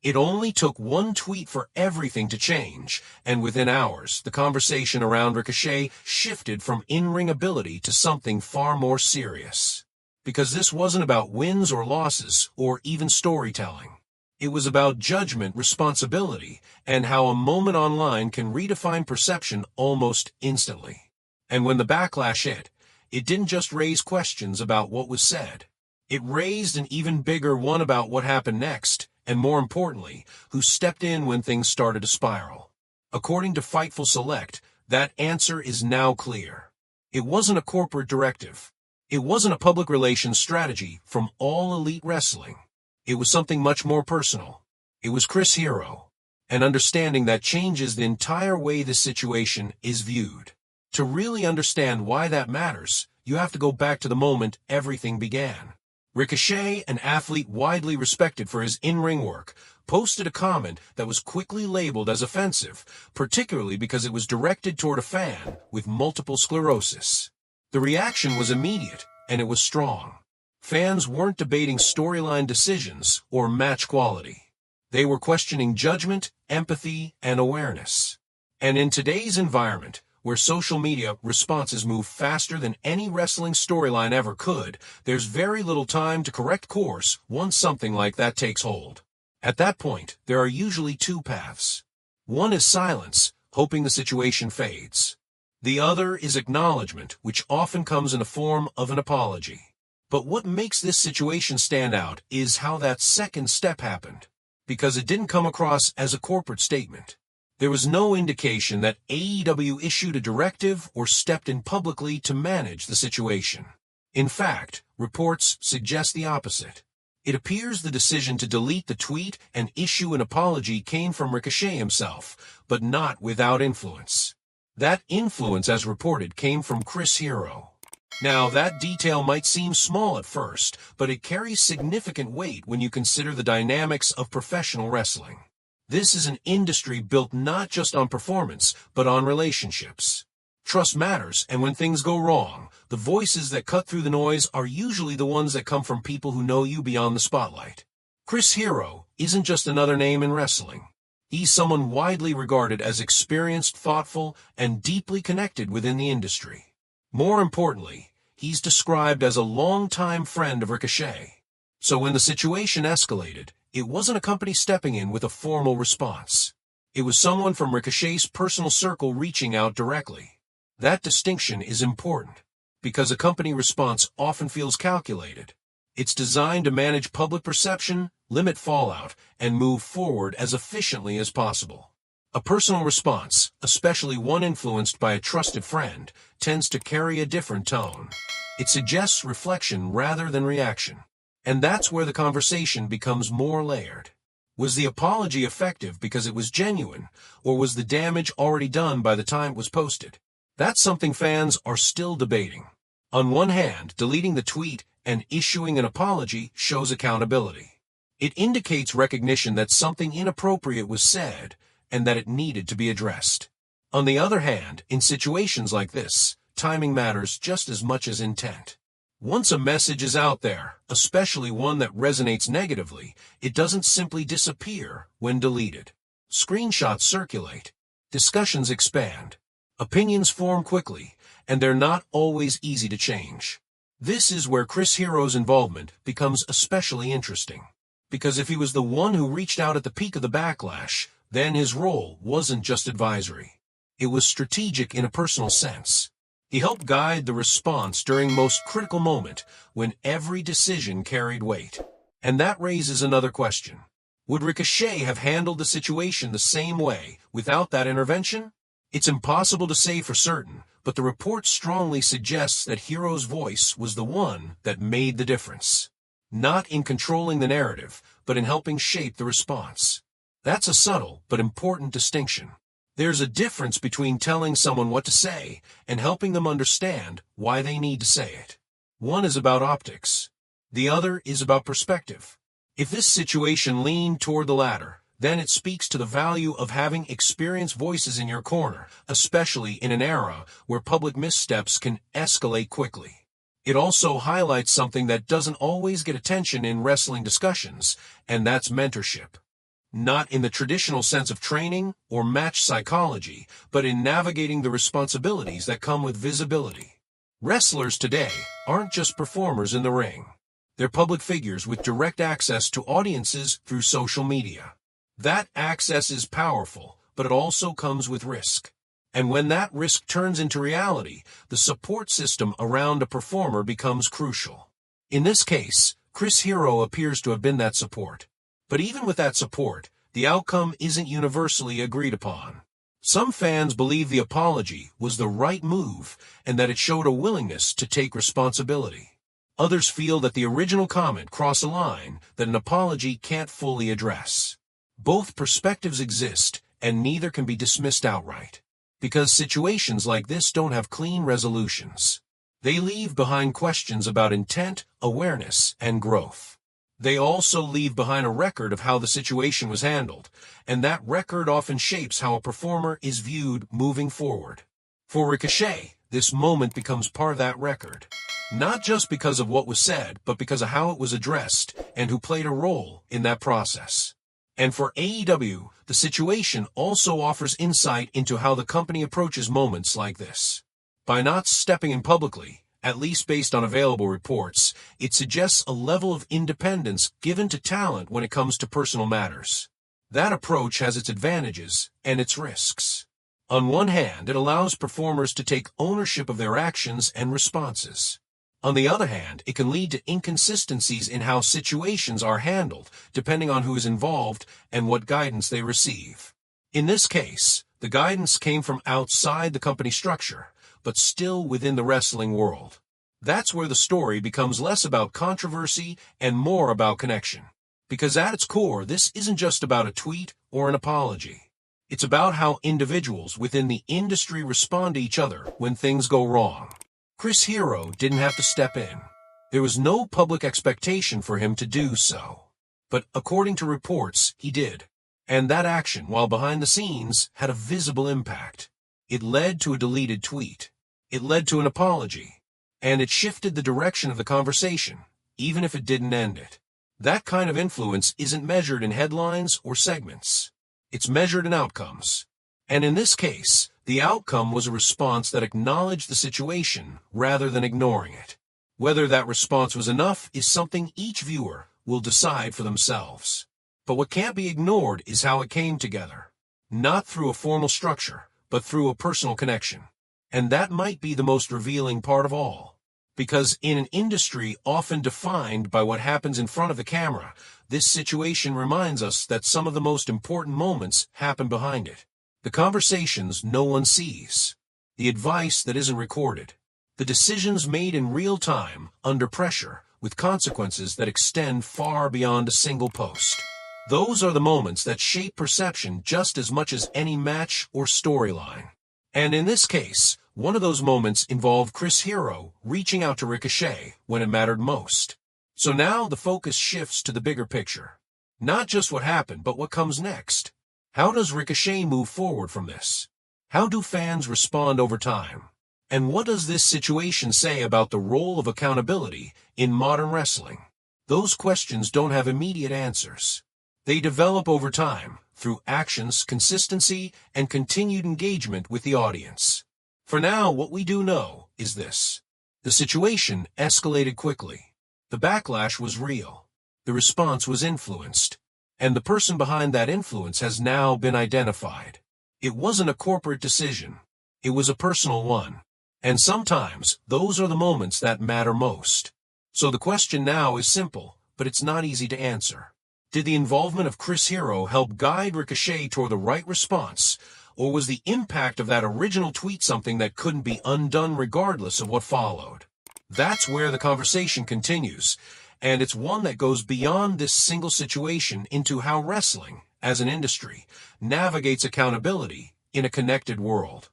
It only took one tweet for everything to change, and within hours, the conversation around Ricochet shifted from in-ring ability to something far more serious. Because this wasn't about wins or losses, or even storytelling. It was about judgment, responsibility, and how a moment online can redefine perception almost instantly. And when the backlash hit, it didn't just raise questions about what was said. It raised an even bigger one about what happened next, and more importantly, who stepped in when things started to spiral. According to Fightful Select, that answer is now clear. It wasn't a corporate directive. It wasn't a public relations strategy from All Elite Wrestling. It was something much more personal. It was Chris Hero. An understanding that changes the entire way this situation is viewed. To really understand why that matters, you have to go back to the moment everything began. Ricochet, an athlete widely respected for his in-ring work, posted a comment that was quickly labeled as offensive, particularly because it was directed toward a fan with multiple sclerosis. The reaction was immediate, and it was strong. Fans weren't debating storyline decisions or match quality. They were questioning judgment, empathy, and awareness. And in today's environment, where social media responses move faster than any wrestling storyline ever could, there's very little time to correct course once something like that takes hold. At that point, there are usually two paths. One is silence, hoping the situation fades. The other is acknowledgement, which often comes in the form of an apology. But what makes this situation stand out is how that second step happened. Because it didn't come across as a corporate statement. There was no indication that AEW issued a directive or stepped in publicly to manage the situation. In fact, reports suggest the opposite. It appears the decision to delete the tweet and issue an apology came from Ricochet himself, but not without influence. That influence, as reported, came from Chris Hero. Now, that detail might seem small at first, but it carries significant weight when you consider the dynamics of professional wrestling. This is an industry built not just on performance, but on relationships. Trust matters, and when things go wrong, the voices that cut through the noise are usually the ones that come from people who know you beyond the spotlight. Chris Hero isn't just another name in wrestling. He's someone widely regarded as experienced, thoughtful, and deeply connected within the industry. More importantly, he's described as a longtime friend of Ricochet. So when the situation escalated, it wasn't a company stepping in with a formal response. It was someone from Ricochet's personal circle reaching out directly. That distinction is important, because a company response often feels calculated. It's designed to manage public perception, limit fallout, and move forward as efficiently as possible. A personal response, especially one influenced by a trusted friend, tends to carry a different tone. It suggests reflection rather than reaction. And that's where the conversation becomes more layered. Was the apology effective because it was genuine, or was the damage already done by the time it was posted? That's something fans are still debating. On one hand, deleting the tweet and issuing an apology shows accountability. It indicates recognition that something inappropriate was said, and that it needed to be addressed. On the other hand, in situations like this, timing matters just as much as intent. Once a message is out there, especially one that resonates negatively, it doesn't simply disappear when deleted. Screenshots circulate. Discussions expand. Opinions form quickly, and they're not always easy to change. This is where Chris Hero's involvement becomes especially interesting. Because if he was the one who reached out at the peak of the backlash, then his role wasn't just advisory. It was strategic in a personal sense. He helped guide the response during most critical moment when every decision carried weight. And that raises another question. Would Ricochet have handled the situation the same way without that intervention? It's impossible to say for certain, but the report strongly suggests that Hero's voice was the one that made the difference. Not in controlling the narrative, but in helping shape the response. That's a subtle but important distinction. There's a difference between telling someone what to say and helping them understand why they need to say it. One is about optics. The other is about perspective. If this situation leaned toward the latter, then it speaks to the value of having experienced voices in your corner, especially in an era where public missteps can escalate quickly. It also highlights something that doesn't always get attention in wrestling discussions, and that's mentorship. not in the traditional sense of training or match psychology, but in navigating the responsibilities that come with visibility. Wrestlers today aren't just performers in the ring. They're public figures with direct access to audiences through social media. That access is powerful, but it also comes with risk. And when that risk turns into reality, the support system around a performer becomes crucial. In this case, Chris Hero appears to have been that support. But even with that support, the outcome isn't universally agreed upon. Some fans believe the apology was the right move and that it showed a willingness to take responsibility. Others feel that the original comment crossed a line that an apology can't fully address. Both perspectives exist, and neither can be dismissed outright. Because situations like this don't have clean resolutions. They leave behind questions about intent, awareness, and growth. They also leave behind a record of how the situation was handled, and that record often shapes how a performer is viewed moving forward. For Ricochet, this moment becomes part of that record. Not just because of what was said, but because of how it was addressed and who played a role in that process. And for AEW, the situation also offers insight into how the company approaches moments like this. By not stepping in publicly, at least based on available reports, it suggests a level of independence given to talent when it comes to personal matters. That approach has its advantages and its risks. On one hand, it allows performers to take ownership of their actions and responses. On the other hand, it can lead to inconsistencies in how situations are handled, depending on who is involved and what guidance they receive. In this case, the guidance came from outside the company structure, but still within the wrestling world. That's where the story becomes less about controversy and more about connection. Because at its core, this isn't just about a tweet or an apology. It's about how individuals within the industry respond to each other when things go wrong. Chris Hero didn't have to step in. There was no public expectation for him to do so. But according to reports, he did. And that action, while behind the scenes, had a visible impact. It led to a deleted tweet. It led to an apology. And it shifted the direction of the conversation, even if it didn't end it. That kind of influence isn't measured in headlines or segments. It's measured in outcomes. And in this case, the outcome was a response that acknowledged the situation rather than ignoring it. Whether that response was enough is something each viewer will decide for themselves. But what can't be ignored is how it came together. Not through a formal structure, but through a personal connection. And that might be the most revealing part of all. Because in an industry often defined by what happens in front of the camera, this situation reminds us that some of the most important moments happen behind it. The conversations no one sees. The advice that isn't recorded. The decisions made in real time, under pressure, with consequences that extend far beyond a single post. Those are the moments that shape perception just as much as any match or storyline. And in this case, one of those moments involved Chris Hero reaching out to Ricochet when it mattered most. So now the focus shifts to the bigger picture. Not just what happened, but what comes next. How does Ricochet move forward from this? How do fans respond over time? And what does this situation say about the role of accountability in modern wrestling? Those questions don't have immediate answers. They develop over time, through actions, consistency, and continued engagement with the audience. For now, what we do know is this. The situation escalated quickly. The backlash was real. The response was influenced. And the person behind that influence has now been identified. It wasn't a corporate decision. It was a personal one. And sometimes, those are the moments that matter most. So the question now is simple, but it's not easy to answer. Did the involvement of Chris Hero help guide Ricochet toward the right response, or was the impact of that original tweet something that couldn't be undone regardless of what followed? That's where the conversation continues, and it's one that goes beyond this single situation into how wrestling, as an industry, navigates accountability in a connected world.